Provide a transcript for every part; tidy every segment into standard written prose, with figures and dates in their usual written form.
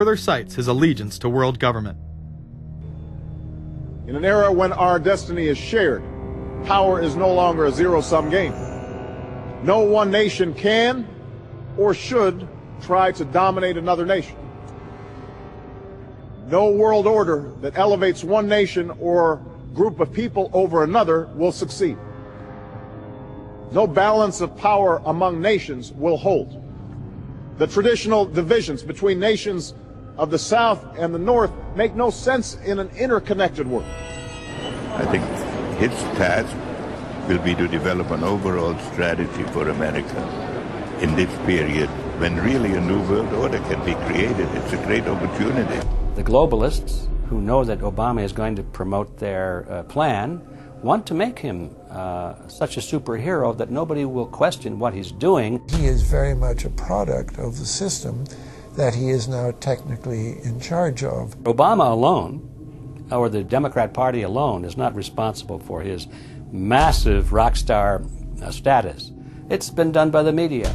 further cites his allegiance to world government. In an era when our destiny is shared, power is no longer a zero-sum game. No one nation can or should try to dominate another nation. No world order that elevates one nation or group of people over another will succeed. No balance of power among nations will hold. The traditional divisions between nations of the South and the North make no sense in an interconnected world. I think his task will be to develop an overall strategy for America in this period when really a new world order can be created. It's a great opportunity. The globalists, who know that Obama is going to promote their plan, want to make him such a superhero that nobody will question what he's doing. He is very much a product of the system that he is now technically in charge of. Obama alone, or the Democrat Party alone, is not responsible for his massive rock star status. It's been done by the media.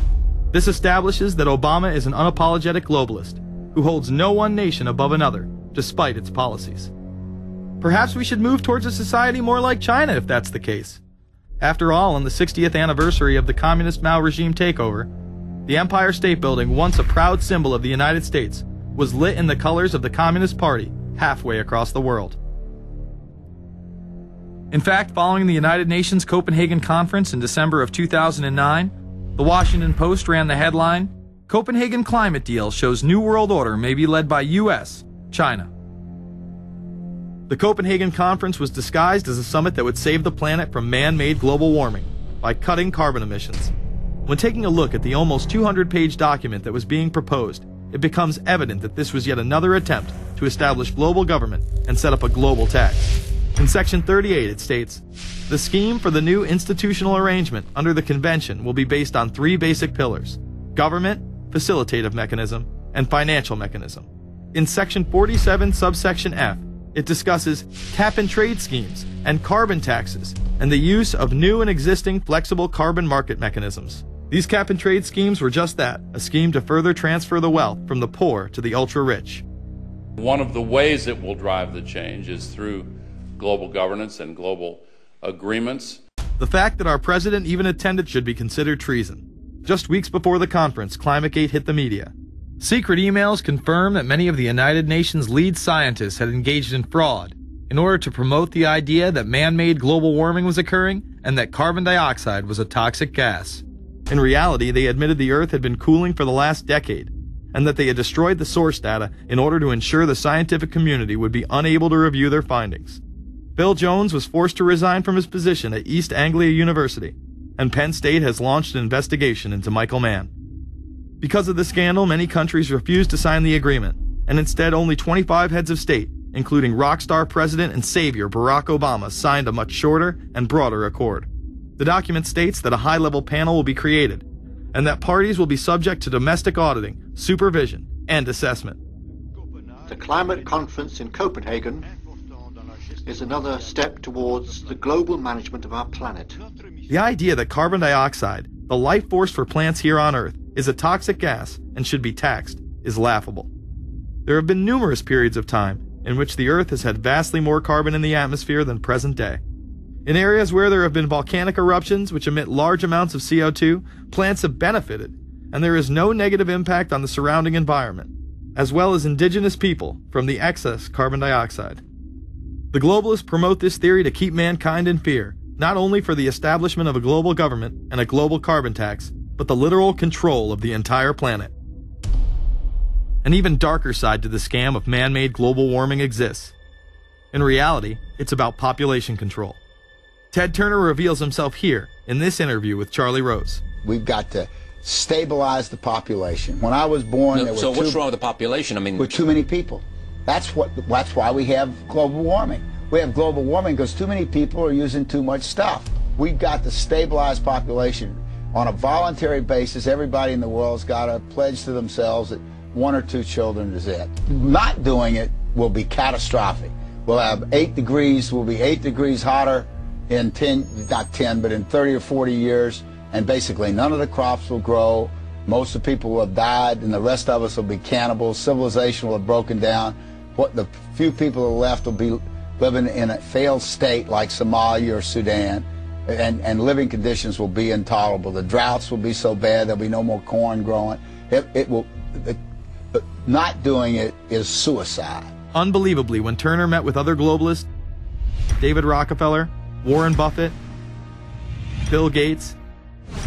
This establishes that Obama is an unapologetic globalist who holds no one nation above another, despite its policies. Perhaps we should move towards a society more like China if that's the case. After all, on the 60th anniversary of the communist Mao regime takeover, the Empire State Building, once a proud symbol of the United States, was lit in the colors of the Communist Party halfway across the world. In fact, following the United Nations Copenhagen Conference in December of 2009, the Washington Post ran the headline, "Copenhagen Climate Deal Shows New World Order May Be Led by U.S., China." The Copenhagen Conference was disguised as a summit that would save the planet from man-made global warming by cutting carbon emissions. When taking a look at the almost 200-page document that was being proposed, it becomes evident that this was yet another attempt to establish global government and set up a global tax. In Section 38, it states, "The scheme for the new institutional arrangement under the Convention will be based on three basic pillars: government, facilitative mechanism, and financial mechanism." In Section 47, subsection F, it discusses cap-and-trade schemes and carbon taxes and the use of new and existing flexible carbon market mechanisms. These cap-and-trade schemes were just that, a scheme to further transfer the wealth from the poor to the ultra-rich. One of the ways it will drive the change is through global governance and global agreements. The fact that our president even attended should be considered treason. Just weeks before the conference, ClimateGate hit the media. Secret emails confirm that many of the United Nations lead scientists had engaged in fraud in order to promote the idea that man-made global warming was occurring and that carbon dioxide was a toxic gas. In reality, they admitted the Earth had been cooling for the last decade, and that they had destroyed the source data in order to ensure the scientific community would be unable to review their findings. Bill Jones was forced to resign from his position at East Anglia University, and Penn State has launched an investigation into Michael Mann. Because of the scandal, many countries refused to sign the agreement, and instead only 25 heads of state, including rock star President and Savior Barack Obama, signed a much shorter and broader accord. The document states that a high-level panel will be created, and that parties will be subject to domestic auditing, supervision, and assessment. The climate conference in Copenhagen is another step towards the global management of our planet. The idea that carbon dioxide, the life force for plants here on Earth, is a toxic gas and should be taxed is laughable. There have been numerous periods of time in which the Earth has had vastly more carbon in the atmosphere than present day. In areas where there have been volcanic eruptions which emit large amounts of CO2, plants have benefited, and there is no negative impact on the surrounding environment, as well as indigenous people, from the excess carbon dioxide. The globalists promote this theory to keep mankind in fear, not only for the establishment of a global government and a global carbon tax, but the literal control of the entire planet. An even darker side to the scam of man-made global warming exists. In reality, it's about population control. Ted Turner reveals himself here in this interview with Charlie Rose. We've got to stabilize the population. When I was born, there were so what's wrong with the population? I mean, with too many people. That's why we have global warming. We have global warming because too many people are using too much stuff. We've got to stabilize population on a voluntary basis. Everybody in the world's got to pledge to themselves that 1 or 2 children is it. Not doing it will be catastrophic. We'll have 8 degrees. We'll be 8 degrees hotter in 30 or 40 years, and basically none of the crops will grow. Most of the people will have died, and the rest of us will be cannibals. Civilization will have broken down. What the few people who are left will be living in a failed state like Somalia or Sudan, and living conditions will be intolerable. The droughts will be so bad there'll be no more corn growing. Not doing it is suicide. Unbelievably, when Turner met with other globalists, David Rockefeller, Warren Buffett, Bill Gates,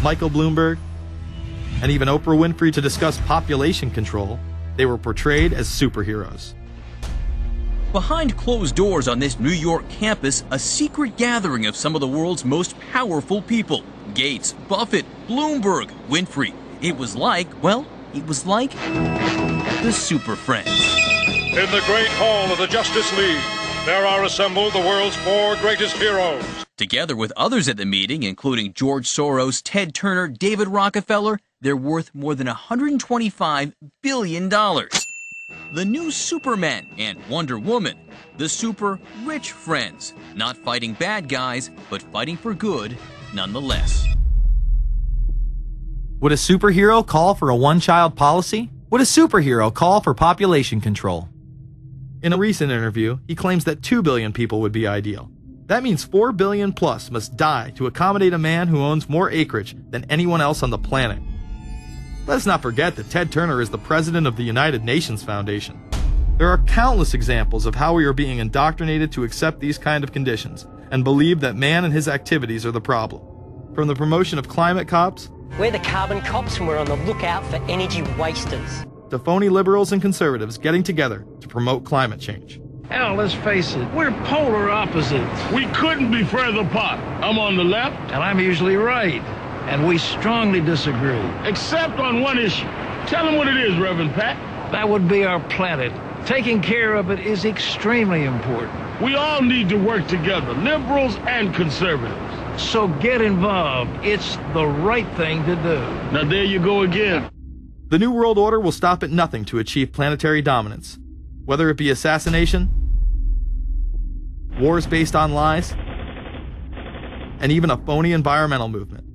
Michael Bloomberg, and even Oprah Winfrey to discuss population control, they were portrayed as superheroes. Behind closed doors on this New York campus, a secret gathering of some of the world's most powerful people. Gates, Buffett, Bloomberg, Winfrey. It was like the Super Friends. In the great hall of the Justice League, there are assembled the world's 4 greatest heroes. Together with others at the meeting, including George Soros, Ted Turner, David Rockefeller, they're worth more than $125 billion. The new Superman and Wonder Woman, the super rich friends, not fighting bad guys, but fighting for good nonetheless. Would a superhero call for a one-child policy? Would a superhero call for population control? In a recent interview, he claims that 2 billion people would be ideal. That means 4 billion plus must die to accommodate a man who owns more acreage than anyone else on the planet. Let's not forget that Ted Turner is the president of the United Nations Foundation. There are countless examples of how we are being indoctrinated to accept these kind of conditions and believe that man and his activities are the problem. From the promotion of climate cops, we're the carbon cops and we're on the lookout for energy wasters, to phony liberals and conservatives getting together to promote climate change. Hell, let's face it, we're polar opposites. We couldn't be further apart. I'm on the left, and I'm usually right. And we strongly disagree. Except on one issue. Tell them what it is, Reverend Pat. That would be our planet. Taking care of it is extremely important. We all need to work together, liberals and conservatives. So get involved. It's the right thing to do. Now there you go again. The New World Order will stop at nothing to achieve planetary dominance. Whether it be assassination, wars based on lies, and even a phony environmental movement.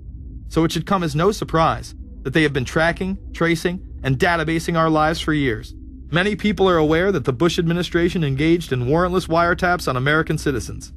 So it should come as no surprise that they have been tracking, tracing, and databasing our lives for years. Many people are aware that the Bush administration engaged in warrantless wiretaps on American citizens.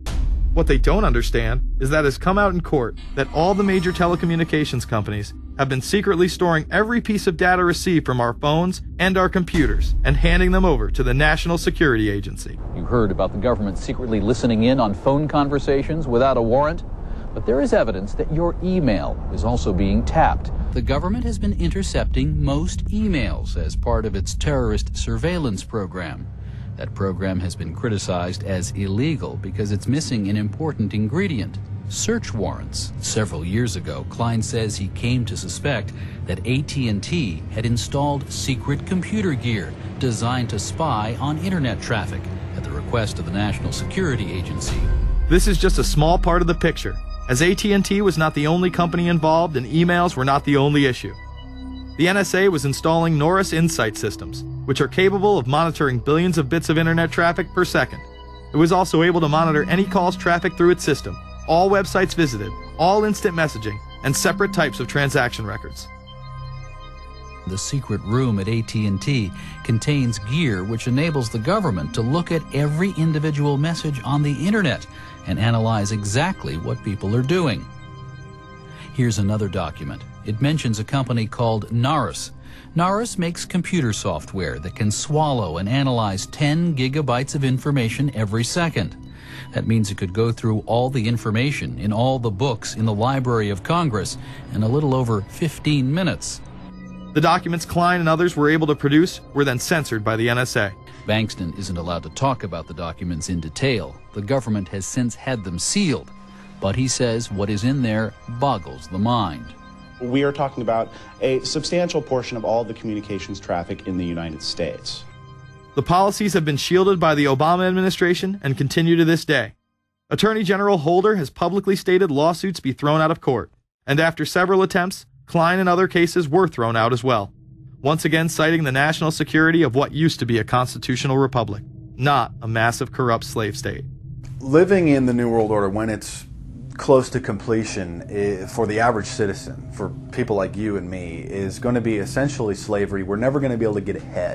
What they don't understand is that it has come out in court that all the major telecommunications companies have been secretly storing every piece of data received from our phones and our computers and handing them over to the National Security Agency. You heard about the government secretly listening in on phone conversations without a warrant. But there is evidence that your email is also being tapped. The government has been intercepting most emails as part of its terrorist surveillance program. That program has been criticized as illegal because it's missing an important ingredient: search warrants. Several years ago, Klein says he came to suspect that AT&T had installed secret computer gear designed to spy on internet traffic at the request of the National Security Agency. This is just a small part of the picture, as AT&T was not the only company involved and emails were not the only issue. The NSA was installing Norris Insight systems, which are capable of monitoring billions of bits of internet traffic per second. It was also able to monitor any calls traffic through its system, all websites visited, all instant messaging, and separate types of transaction records. The secret room at AT&T contains gear which enables the government to look at every individual message on the internet and analyze exactly what people are doing. Here's another document. It mentions a company called Norris. Norris makes computer software that can swallow and analyze 10 gigabytes of information every second. That means it could go through all the information in all the books in the Library of Congress in a little over 15 minutes. The documents Klein and others were able to produce were then censored by the NSA. Bankston isn't allowed to talk about the documents in detail. The government has since had them sealed, but he says what is in there boggles the mind. We are talking about a substantial portion of all the communications traffic in the United States. The policies have been shielded by the Obama administration and continue to this day. Attorney General Holder has publicly stated lawsuits be thrown out of court, and after several attempts, Klein and other cases were thrown out as well, once again citing the national security of what used to be a constitutional republic, not a massive corrupt slave state. Living in the New World Order, when it's close to completion for the average citizen, for people like you and me, is going to be essentially slavery. We're never going to be able to get ahead.